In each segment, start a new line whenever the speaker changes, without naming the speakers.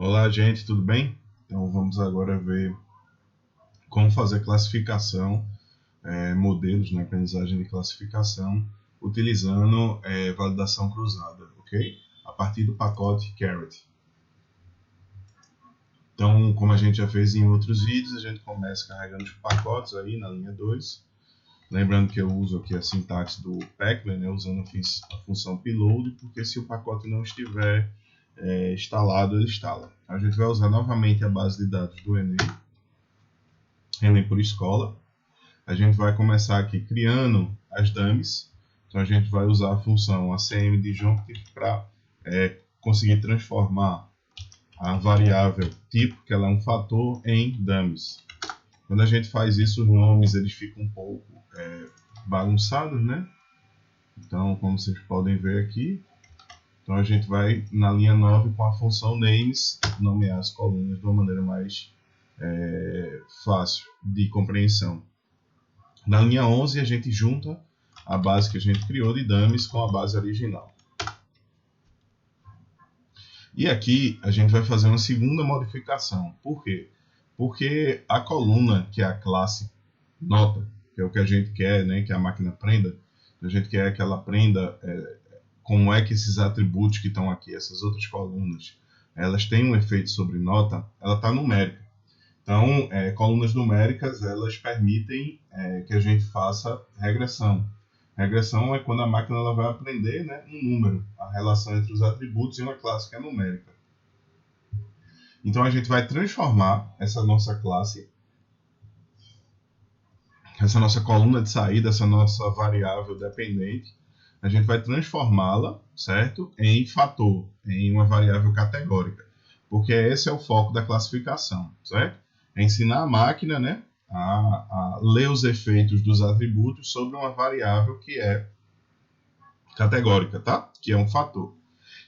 Olá, gente, tudo bem? Então vamos agora ver como fazer classificação, modelos na aprendizagem de classificação, utilizando validação cruzada, ok? A partir do pacote Caret. Então, como a gente já fez em outros vídeos, a gente começa carregando os pacotes aí na linha 2. Lembrando que eu uso aqui a sintaxe do Pacman, né, usando a função payload, porque se o pacote não estiver instalado, ele instala. A gente vai usar novamente a base de dados do Enem, Enem por escola. A gente vai começar aqui criando as dummies. Então a gente vai usar a função ACM-disjunctive para conseguir transformar a variável tipo, que ela é um fator, em dummies. Quando a gente faz isso, os nomes eles ficam um pouco bagunçados, né? Então, como vocês podem ver aqui, então a gente vai na linha 9 com a função names, nomear as colunas de uma maneira mais fácil de compreensão. Na linha 11 a gente junta a base que a gente criou de dummies com a base original. E aqui a gente vai fazer uma segunda modificação. Por quê? Porque a coluna, que é a classe nota, que é o que a gente quer, né, que a máquina aprenda, a gente quer que ela aprenda como é que esses atributos que estão aqui, essas outras colunas, elas têm um efeito sobre nota, ela está numérica. Então, colunas numéricas, elas permitem que a gente faça regressão. Regressão é quando a máquina ela vai aprender, né, um número, a relação entre os atributos e uma classe que é numérica. Então, a gente vai transformar essa nossa classe, essa nossa coluna de saída, essa nossa variável dependente, a gente vai transformá-la, certo, em fator, em uma variável categórica, porque esse é o foco da classificação, certo? É ensinar a máquina, né, a ler os efeitos dos atributos sobre uma variável que é categórica, tá? Que é um fator.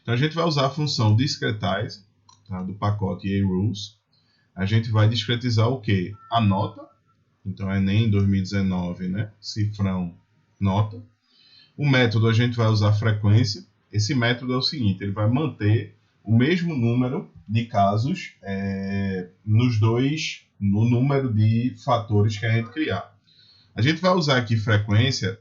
Então a gente vai usar a função discretize, tá? Do pacote arules. A gente vai discretizar o quê? A nota. Então Enem 2019, né? Cifrão nota. O método a gente vai usar frequência. Esse método é o seguinte, ele vai manter o mesmo número de casos no número de fatores que a gente criar. A gente vai usar aqui frequência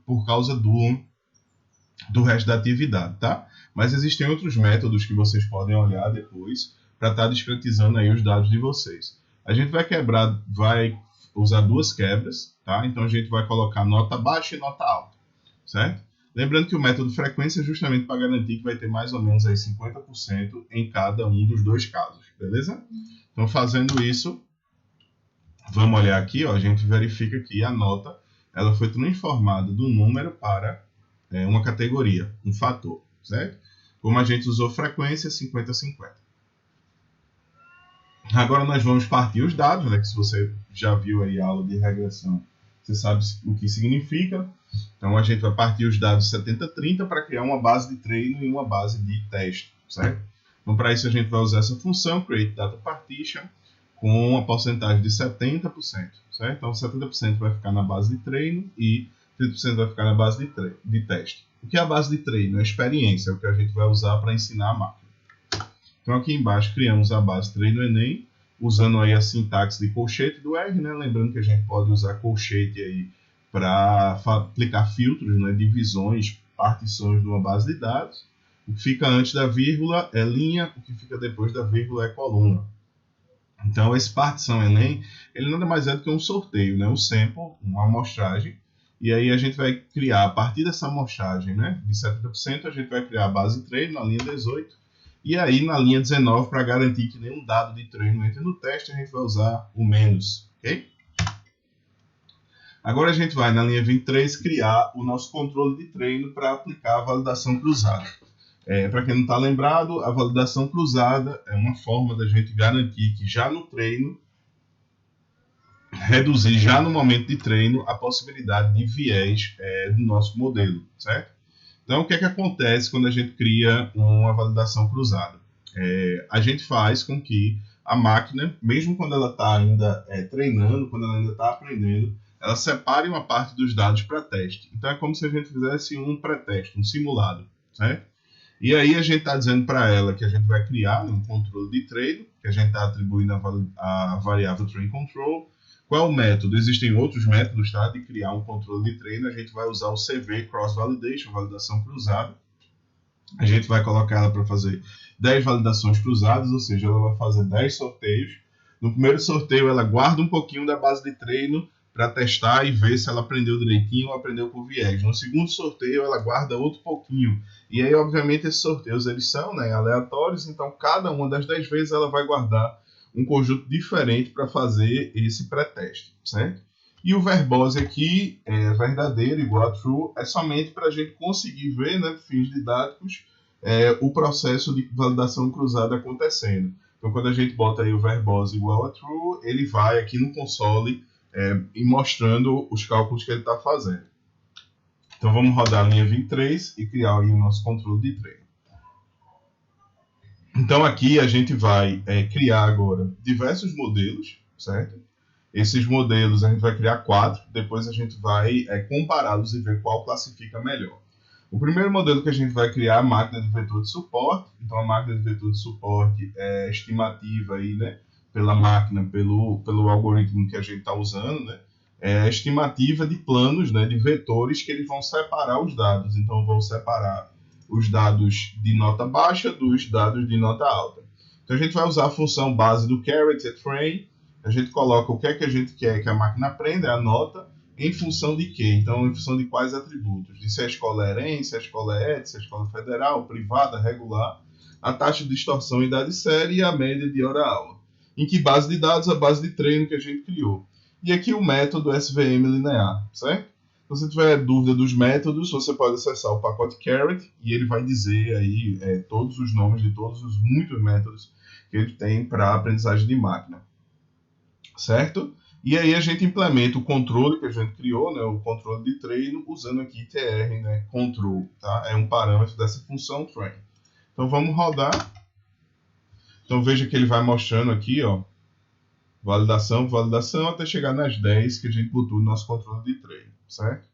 por causa do resto da atividade, tá? Mas existem outros métodos que vocês podem olhar depois para estar discretizando aí os dados de vocês. A gente vai usar duas quebras, tá? Então a gente vai colocar nota baixa e nota alta, certo? Lembrando que o método frequência é justamente para garantir que vai ter mais ou menos aí 50% em cada um dos dois casos, beleza? Então, fazendo isso, vamos olhar aqui, ó, a gente verifica que a nota ela foi transformada do número para uma categoria, um fator, certo? Como a gente usou frequência, 50-50. Agora nós vamos partir os dados, né, que se você já viu aí a aula de regressão, você sabe o que significa. Então a gente vai partir os dados 70-30 para criar uma base de treino e uma base de teste, certo? Então para isso a gente vai usar essa função create data partition com uma porcentagem de 70%, certo? Então 70% vai ficar na base de treino e 30% vai ficar na base de teste. O que é a base de treino? É a experiência, é o que a gente vai usar para ensinar a máquina. Então aqui embaixo criamos a base treino Enem, usando aí a sintaxe de colchete do R, né? Lembrando que a gente pode usar colchete aí para aplicar filtros, né? Divisões, partições de uma base de dados. O que fica antes da vírgula é linha, o que fica depois da vírgula é coluna. Então esse partição Enem, ele nada mais é do que um sorteio, né? Um sample, uma amostragem. E aí a gente vai criar, a partir dessa amostragem, né, de 70%, a gente vai criar a base de treino na linha 18. E aí, na linha 19, para garantir que nenhum dado de treino entre no teste, a gente vai usar o menos, ok? Agora a gente vai, na linha 23, criar o nosso controle de treino para aplicar a validação cruzada. Para quem não está lembrado, a validação cruzada é uma forma da gente garantir que já no treino, reduzir já no momento de treino a possibilidade de viés do nosso modelo, certo? Então, o que é que acontece quando a gente cria uma validação cruzada? A gente faz com que a máquina, mesmo quando ela está ainda treinando, quando ela ainda está aprendendo, ela separe uma parte dos dados para teste. Então, é como se a gente fizesse um pré-teste, um simulado, certo? E aí a gente está dizendo para ela que a gente vai criar, né, um controle de treino, que a gente está atribuindo a variável train control. Qual é o método? Existem outros métodos, tá, de criar um controle de treino. A gente vai usar o CV, Cross Validation, validação cruzada. A gente vai colocar ela para fazer 10 validações cruzadas, ou seja, ela vai fazer 10 sorteios. No primeiro sorteio, ela guarda um pouquinho da base de treino para testar e ver se ela aprendeu direitinho ou aprendeu por viés. No segundo sorteio, ela guarda outro pouquinho. E aí, obviamente, esses sorteios eles são, né, aleatórios, então cada uma das 10 vezes ela vai guardar um conjunto diferente para fazer esse pré-teste, certo? E o verbose aqui é verdadeiro igual a true, é somente para a gente conseguir ver, né, fins didáticos, o processo de validação cruzada acontecendo. Então, quando a gente bota aí o verbose igual a true, ele vai aqui no console e mostrando os cálculos que ele está fazendo. Então, vamos rodar a linha 23 e criar aí o nosso controle de treino. Então, aqui a gente vai criar agora diversos modelos, certo? Esses modelos a gente vai criar 4, depois a gente vai compará-los e ver qual classifica melhor. O primeiro modelo que a gente vai criar é a máquina de vetor de suporte. Então, a máquina de vetor de suporte é estimativa aí, né, pela máquina, pelo algoritmo que a gente está usando, né, é a estimativa de planos, né, de vetores que eles vão separar os dados. Então, vão separar os dados de nota baixa dos dados de nota alta. Então, a gente vai usar a função base do caret, é train. A gente coloca o que é que a gente quer que a máquina aprenda, a nota, em função de quê? Então, em função de quais atributos? De se a escola é EREM, se a escola é ED, se a escola é federal, privada, regular, a taxa de distorção, idade série e a média de hora-aula. Em que base de dados? A base de treino que a gente criou. E aqui o método SVM linear, certo? Se você tiver dúvida dos métodos, você pode acessar o pacote caret e ele vai dizer aí todos os nomes de todos os muitos métodos que ele tem para aprendizagem de máquina, certo? E aí a gente implementa o controle que a gente criou, né, o controle de treino, usando aqui tr, né, control, tá? É um parâmetro dessa função train. Então vamos rodar. Então veja que ele vai mostrando aqui, ó, validação, validação, até chegar nas 10 que a gente botou no nosso controle de treino, certo?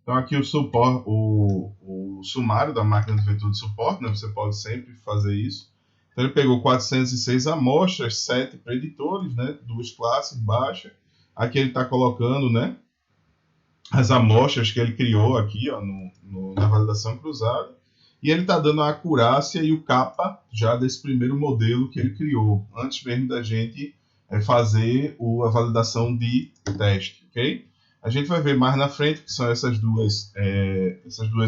Então aqui o sumário da máquina de vetor de suporte, né, você pode sempre fazer isso. Então ele pegou 406 amostras, 7 preditores, né, 2 classes baixa. Aqui ele está colocando, né, as amostras que ele criou aqui, ó, na validação cruzada. E ele está dando a acurácia e o capa já desse primeiro modelo que ele criou, antes mesmo da gente fazer a validação de teste, ok? A gente vai ver mais na frente que são essas duas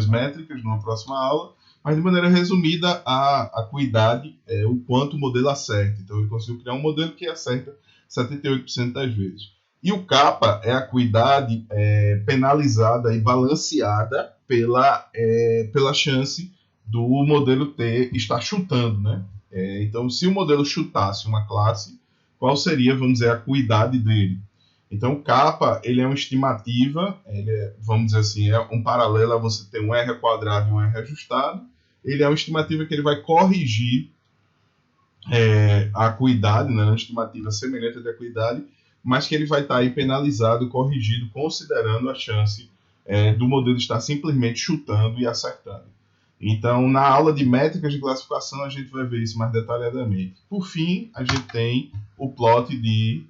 métricas numa próxima aula. Mas, de maneira resumida, a acuidade é o quanto o modelo acerta. Então, ele conseguiu criar um modelo que acerta 78% das vezes. E o kappa é a acuidade penalizada e balanceada pela chance do modelo estar chutando, né? Então, se o modelo chutasse uma classe, qual seria, vamos dizer, a acuidade dele? Então, o kappa, ele é uma estimativa, vamos dizer assim, é um paralelo a você ter um R quadrado e um R ajustado. Ele é uma estimativa que ele vai corrigir a acuidade, né, uma estimativa semelhante à de acuidade, mas que ele vai estar aí penalizado, corrigido, considerando a chance do modelo estar simplesmente chutando e acertando. Então, na aula de métricas de classificação, a gente vai ver isso mais detalhadamente. Por fim, a gente tem o plot de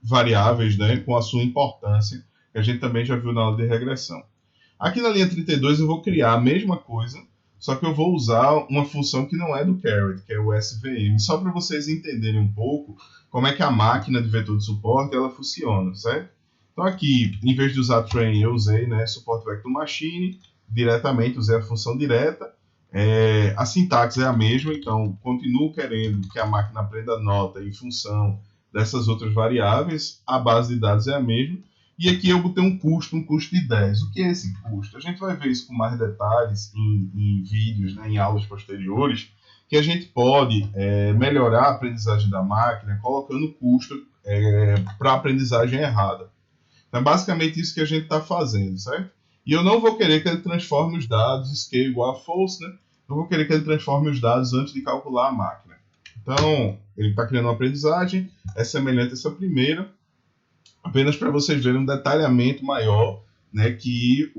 variáveis, né, com a sua importância, que a gente também já viu na aula de regressão. Aqui na linha 32 eu vou criar a mesma coisa, só que eu vou usar uma função que não é do caret, que é o SVM, só para vocês entenderem um pouco como é que a máquina de vetor de suporte ela funciona, certo? Então aqui, em vez de usar train, eu usei, né, support vector machine, diretamente usei a função direta. A sintaxe é a mesma, então continuo querendo que a máquina aprenda nota em função dessas outras variáveis, a base de dados é a mesma, e aqui eu botei um custo de 10. O que é esse custo? A gente vai ver isso com mais detalhes em vídeos, né, em aulas posteriores, que a gente pode melhorar a aprendizagem da máquina colocando custo para a aprendizagem errada. Então é basicamente isso que a gente está fazendo, certo? E eu não vou querer que ele transforme os dados, scale igual a false, né? Eu vou querer que ele transforme os dados antes de calcular a máquina. Então, ele está criando uma aprendizagem, é semelhante a essa primeira, apenas para vocês verem um detalhamento maior, né, que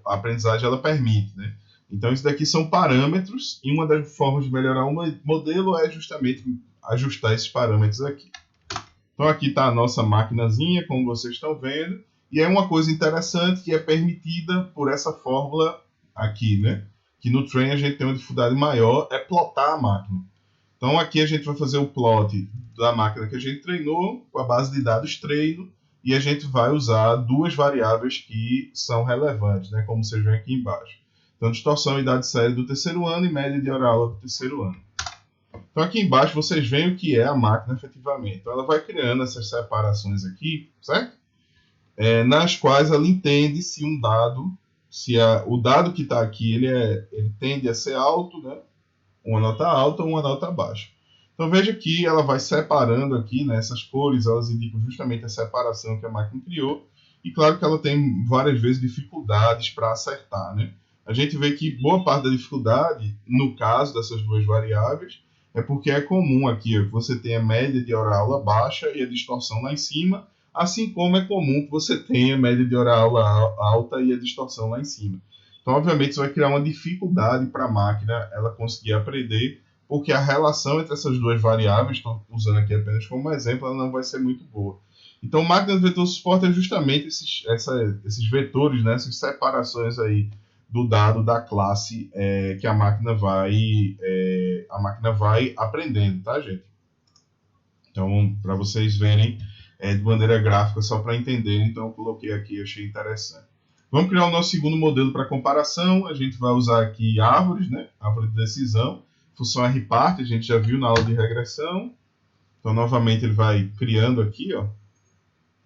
a aprendizagem ela permite, né? Então, isso daqui são parâmetros, e uma das formas de melhorar um modelo é justamente ajustar esses parâmetros aqui. Então, aqui está a nossa maquinazinha, como vocês estão vendo, e é uma coisa interessante que é permitida por essa fórmula aqui, né? Que no train a gente tem uma dificuldade maior, é plotar a máquina. Então, aqui a gente vai fazer o plot da máquina que a gente treinou, com a base de dados treino, e a gente vai usar duas variáveis que são relevantes, né? Como vocês veem aqui embaixo. Então, distorção e idade séria do terceiro ano e média de hora-aula do terceiro ano. Então, aqui embaixo vocês veem o que é a máquina efetivamente. Então, ela vai criando essas separações aqui, certo? Nas quais ela entende se um dado, o dado que está aqui, ele tende a ser alto, né? Uma nota alta ou uma nota baixa. Então, veja que ela vai separando aqui, né? Essas cores, elas indicam justamente a separação que a máquina criou. E claro que ela tem várias vezes dificuldades para acertar, né? A gente vê que boa parte da dificuldade, no caso dessas duas variáveis, é porque é comum aqui ó, que você tenha a média de hora-aula baixa e a distorção lá em cima, assim como é comum que você tenha a média de hora-aula alta e a distorção lá em cima. Então, obviamente, isso vai criar uma dificuldade para a máquina ela conseguir aprender, porque a relação entre essas duas variáveis, estou usando aqui apenas como exemplo, ela não vai ser muito boa. Então, máquina de vetor suporta justamente esses vetores, né, essas separações aí do dado da classe que a máquina vai aprendendo, tá, gente? Então, para vocês verem de maneira gráfica, só para entender, então eu coloquei aqui, achei interessante. Vamos criar o nosso segundo modelo para comparação. A gente vai usar aqui árvores, né? Árvore de decisão. Função rpart, a gente já viu na aula de regressão. Então, novamente, ele vai criando aqui ó,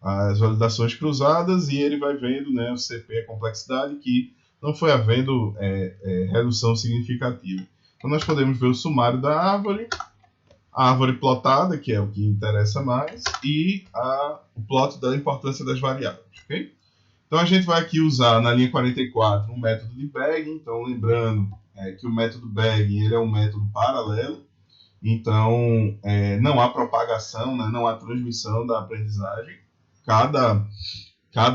as validações cruzadas e ele vai vendo né, o CP, a complexidade, que não foi havendo redução significativa. Então, nós podemos ver o sumário da árvore, a árvore plotada, que é o que interessa mais, e o plot da importância das variáveis. Okay? Então, a gente vai aqui usar na linha 44 um método de Bagging. Então, lembrando que o método Bagging ele é um método paralelo. Então, não há propagação, né? Não há transmissão da aprendizagem. Cada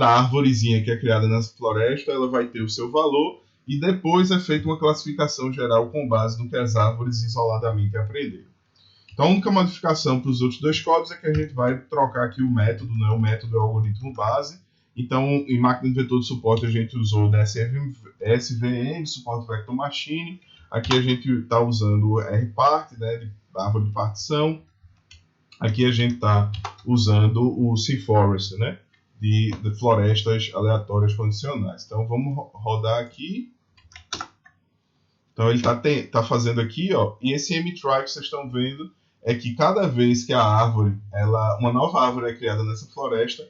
árvorezinha que é criada nessa floresta, ela vai ter o seu valor e depois é feita uma classificação geral com base no que as árvores isoladamente aprenderam. Então, a única modificação para os outros dois códigos é que a gente vai trocar aqui o método, né? O método é o algoritmo base. Então, em máquina de vetor de suporte, a gente usou o SVM, suporte vector machine. Aqui a gente está usando o rpart, né? De árvore de partição. Aqui a gente está usando o cForest, né? De florestas aleatórias condicionais. Então, vamos rodar aqui. Então, ele está fazendo aqui, ó. E esse mtry que vocês estão vendo é que cada vez que a árvore, uma nova árvore é criada nessa floresta,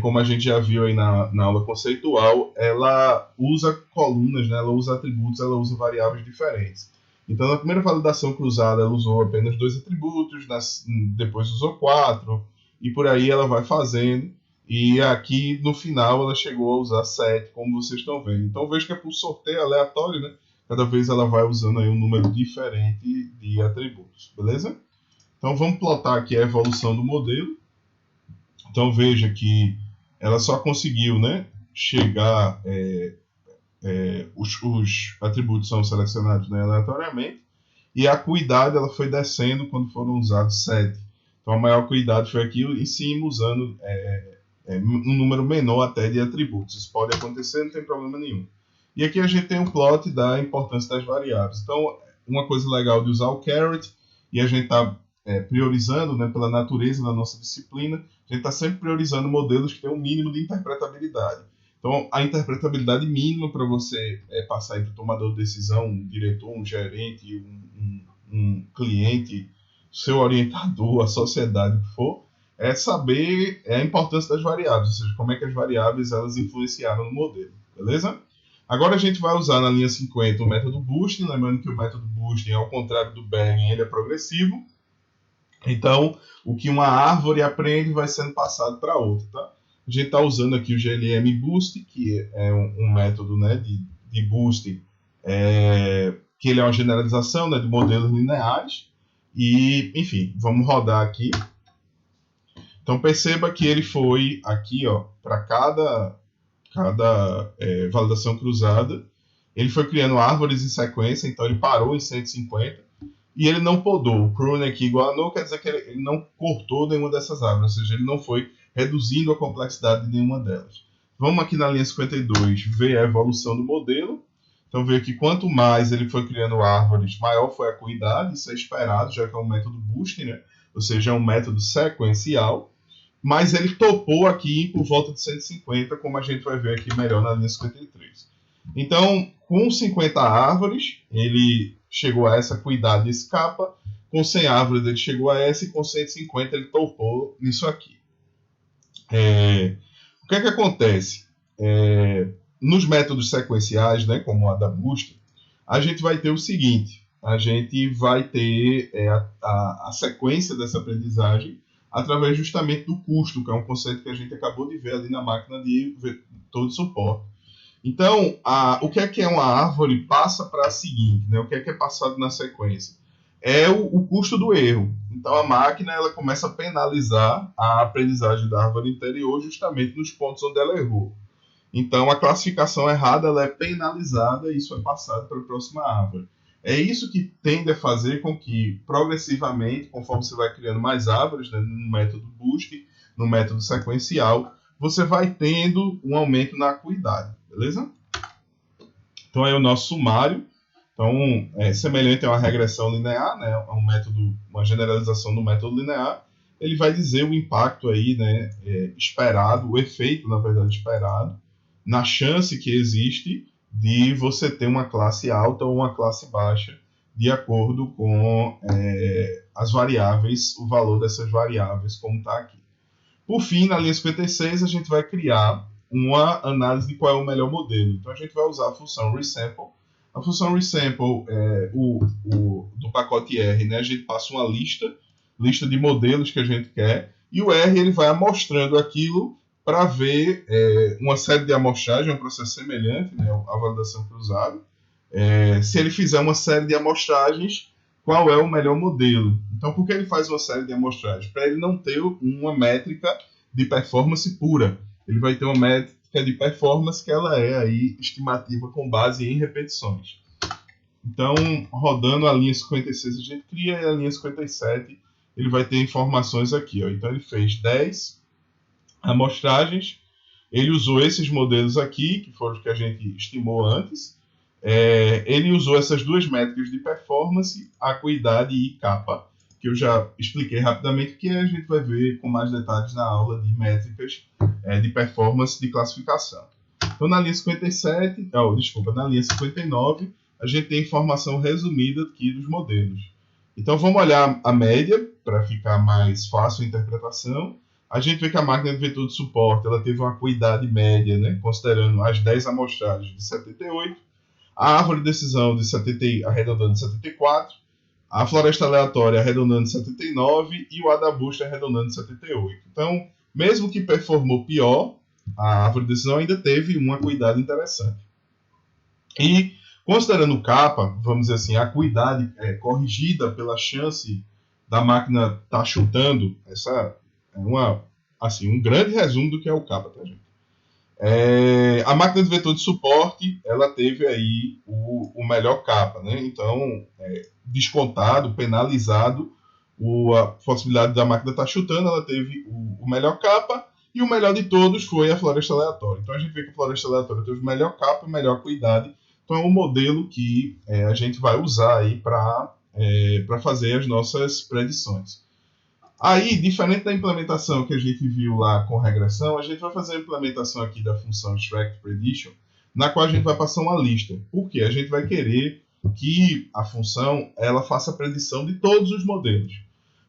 como a gente já viu aí na aula conceitual, ela usa colunas, né? Ela usa atributos, ela usa variáveis diferentes. Então, na primeira validação cruzada, ela usou apenas 2 atributos, depois usou 4, e por aí ela vai fazendo. E aqui, no final, ela chegou a usar 7, como vocês estão vendo. Então, vejo que é por sorteio aleatório, né? Cada vez ela vai usando aí um número diferente de atributos, beleza? Então, vamos plotar aqui a evolução do modelo. Então, veja que ela só conseguiu, né, chegar... os atributos são selecionados, né, aleatoriamente, e a acuidade ela foi descendo quando foram usados 7. Então a maior acuidade foi aqui em cima, usando um número menor até de atributos. Isso pode acontecer, não tem problema nenhum. E aqui a gente tem um plot da importância das variáveis. Então, uma coisa legal de usar o caret, e a gente está priorizando, né, pela natureza da nossa disciplina, a gente está sempre priorizando modelos que têm um mínimo de interpretabilidade. Então, a interpretabilidade mínima para você passar entre o tomador de decisão, um diretor, um gerente, um cliente, seu orientador, a sociedade, o que for, é saber a importância das variáveis, ou seja, como é que as variáveis elas influenciaram no modelo, beleza? Agora a gente vai usar na linha 50 o método boosting, lembrando que o método boosting, ao contrário do Bagging, ele é progressivo. Então, o que uma árvore aprende vai sendo passado para outra, tá? A gente está usando aqui o GLM Boost, que é um método, né, de boosting, que ele é uma generalização, né, de modelos lineares. E, enfim, vamos rodar aqui. Então, perceba que ele foi aqui, para cada validação cruzada, Ele foi criando árvores em sequência, então ele parou em 150 e ele não podou. O pruning aqui igual quer dizer que ele não cortou nenhuma dessas árvores, ou seja, ele não foi reduzindo a complexidade de nenhuma delas. Vamos aqui na linha 52 ver a evolução do modelo. Então, ver que quanto mais ele foi criando árvores, maior foi a acuidade, isso é esperado, já que é um método boosting, né? Ou seja, é um método sequencial. Mas ele topou aqui por volta de 150, como a gente vai ver aqui melhor na linha 53. Então, com 50 árvores, ele chegou a essa acuidade e escapa. Com 100 árvores, ele chegou a essa. E com 150, ele topou nisso aqui. O que é que acontece? Nos métodos sequenciais, né, como a da Boost, a gente vai ter o seguinte. A gente vai ter a sequência dessa aprendizagem através justamente do custo, que é um conceito que a gente acabou de ver ali na máquina de vetor de suporte. Então, o que é uma árvore passa para a seguinte, né? O que é passado na sequência? É o custo do erro. Então, a máquina ela começa a penalizar a aprendizagem da árvore anterior justamente nos pontos onde ela errou. Então, a classificação errada ela é penalizada e isso é passado para a próxima árvore. É isso que tende a fazer com que, progressivamente, conforme você vai criando mais árvores, né, no método Boost, no método sequencial, você vai tendo um aumento na acuidade, beleza? Então, aí o nosso sumário. Então, é semelhante a uma regressão linear, né, a um método, uma generalização do método linear. Ele vai dizer o impacto aí, né, esperado, o efeito, na verdade, esperado, na chance que existe de você ter uma classe alta ou uma classe baixa, de acordo com as variáveis, o valor dessas variáveis, como está aqui. Por fim, na linha 56, a gente vai criar uma análise de qual é o melhor modelo. Então, a gente vai usar a função resample. A função resample, do pacote R, né, a gente passa uma lista de modelos que a gente quer, e o R ele vai amostrando aquilo para ver uma série de amostragens, um processo semelhante, né, à validação cruzada. Se ele fizer uma série de amostragens, qual é o melhor modelo? Então, por que ele faz uma série de amostragens? Para ele não ter uma métrica de performance pura. Ele vai ter uma métrica de performance que ela é aí estimativa com base em repetições. Então, rodando a linha 56, a gente cria, e a linha 57 ele vai ter informações aqui. Ó. Então, ele fez 10 amostragens, ele usou esses modelos aqui, que foram os que a gente estimou antes, ele usou essas duas métricas de performance, acuidade e capa, que eu já expliquei rapidamente, que a gente vai ver com mais detalhes na aula de métricas de performance de classificação. Então, na linha 57, na linha 59, a gente tem informação resumida aqui dos modelos. Então, vamos olhar a média, para ficar mais fácil a interpretação. A gente vê que a máquina de vetor de suporte ela teve uma acuidade média, né, considerando as 10 amostragens, de 78, a árvore de decisão arredondando de 74, a floresta aleatória arredondando de 79 e o AdaBoost arredondando de 78. Então, mesmo que performou pior, a árvore de decisão ainda teve uma acuidade interessante. E, considerando o capa, vamos dizer assim, a acuidade corrigida pela chance da máquina estar chutando, essa é um grande resumo do que é o capa, tá, gente? A máquina de vetor de suporte, ela teve aí o melhor capa, né? Então, descontado, penalizado, a possibilidade da máquina estar chutando, ela teve o melhor capa, e o melhor de todos foi a floresta aleatória. Então, a gente vê que a floresta aleatória teve o melhor capa e melhor acuidade. Então, é um modelo que a gente vai usar aí para fazer as nossas predições. Aí, diferente da implementação que a gente viu lá com regressão, a gente vai fazer a implementação aqui da função extract prediction, na qual a gente vai passar uma lista. Por quê? A gente vai querer que a função ela faça a predição de todos os modelos.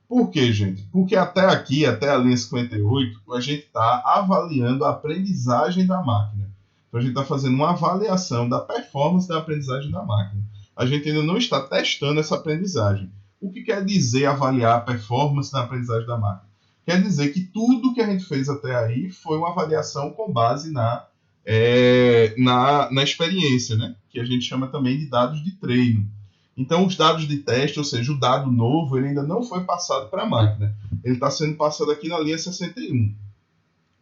Por quê, gente? Porque até aqui, até a linha 58, a gente está avaliando a aprendizagem da máquina. Então, a gente está fazendo uma avaliação da performance da aprendizagem da máquina. A gente ainda não está testando essa aprendizagem. O que quer dizer avaliar a performance da aprendizagem da máquina? Quer dizer que tudo que a gente fez até aí foi uma avaliação com base na experiência, né? Que a gente chama também de dados de treino. Então, os dados de teste, ou seja, o dado novo, ele ainda não foi passado para a máquina. Ele está sendo passado aqui na linha 61.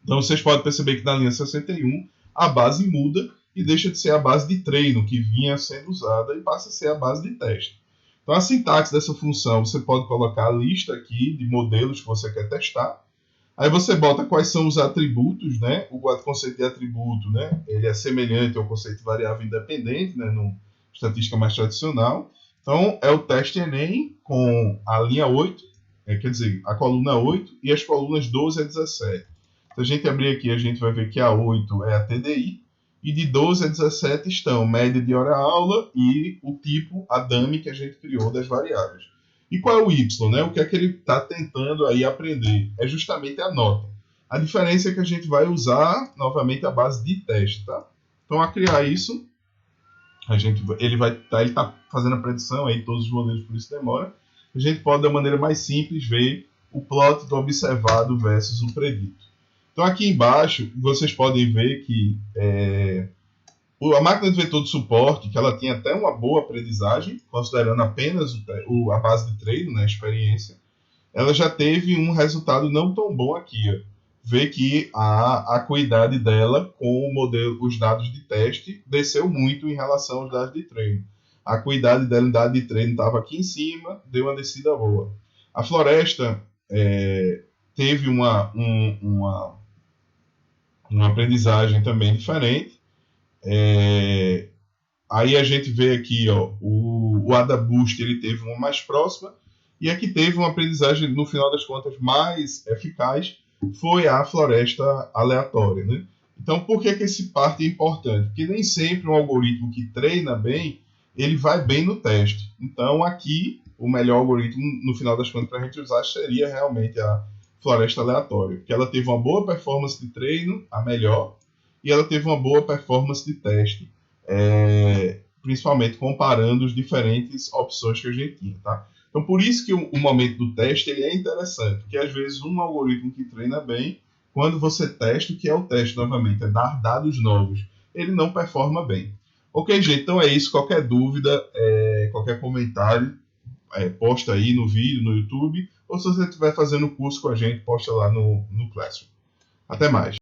Então, vocês podem perceber que na linha 61 a base muda e deixa de ser a base de treino que vinha sendo usada e passa a ser a base de teste. Então, a sintaxe dessa função, você pode colocar a lista aqui de modelos que você quer testar. Aí você bota quais são os atributos, né? O conceito de atributo, né? Ele é semelhante ao conceito de variável independente, né? No estatística mais tradicional. Então, é o teste Enem com a linha 8, quer dizer, a coluna 8 e as colunas 12 a 17. Se a gente abrir aqui, a gente vai ver que a 8 é a TDI, e de 12 a 17 estão média de hora-aula e o tipo, a dummy que a gente criou das variáveis. E qual é o Y, né? O que é que ele está tentando aí aprender? É justamente a nota. A diferença é que a gente vai usar novamente a base de teste, tá? Então, a criar isso, ele está fazendo a predição aí, todos os modelos, por isso demora. A gente pode, da maneira mais simples, ver o plot do observado versus o predito. Então, aqui embaixo, vocês podem ver que a máquina de vetor de suporte, que ela tinha até uma boa aprendizagem, considerando apenas a base de treino, né, a experiência, ela já teve um resultado não tão bom aqui. Ó. Vê que a acuidade dela com o modelo, os dados de teste desceu muito em relação aos dados de treino. A acuidade dela em dados de treino estava aqui em cima, deu uma descida boa. A floresta teve uma aprendizagem também diferente. Aí a gente vê aqui, ó, o AdaBoost ele teve uma mais próxima, e a que teve uma aprendizagem, no final das contas, mais eficaz foi a floresta aleatória. Né? Então, por que esse parte é importante? Porque nem sempre um algoritmo que treina bem, ele vai bem no teste. Então, aqui, o melhor algoritmo, no final das contas, para a gente usar, seria realmente a floresta aleatória, porque ela teve uma boa performance de treino, a melhor, e ela teve uma boa performance de teste, principalmente comparando as diferentes opções que a gente tinha. Tá? Então, por isso que o momento do teste ele é interessante, porque às vezes um algoritmo que treina bem, quando você testa, o que é o teste novamente? É dar dados novos. Ele não performa bem. Ok, gente, então é isso. Qualquer dúvida, qualquer comentário, posta aí no vídeo, no YouTube, ou se você estiver fazendo o curso com a gente, posta lá no Classroom. Até mais.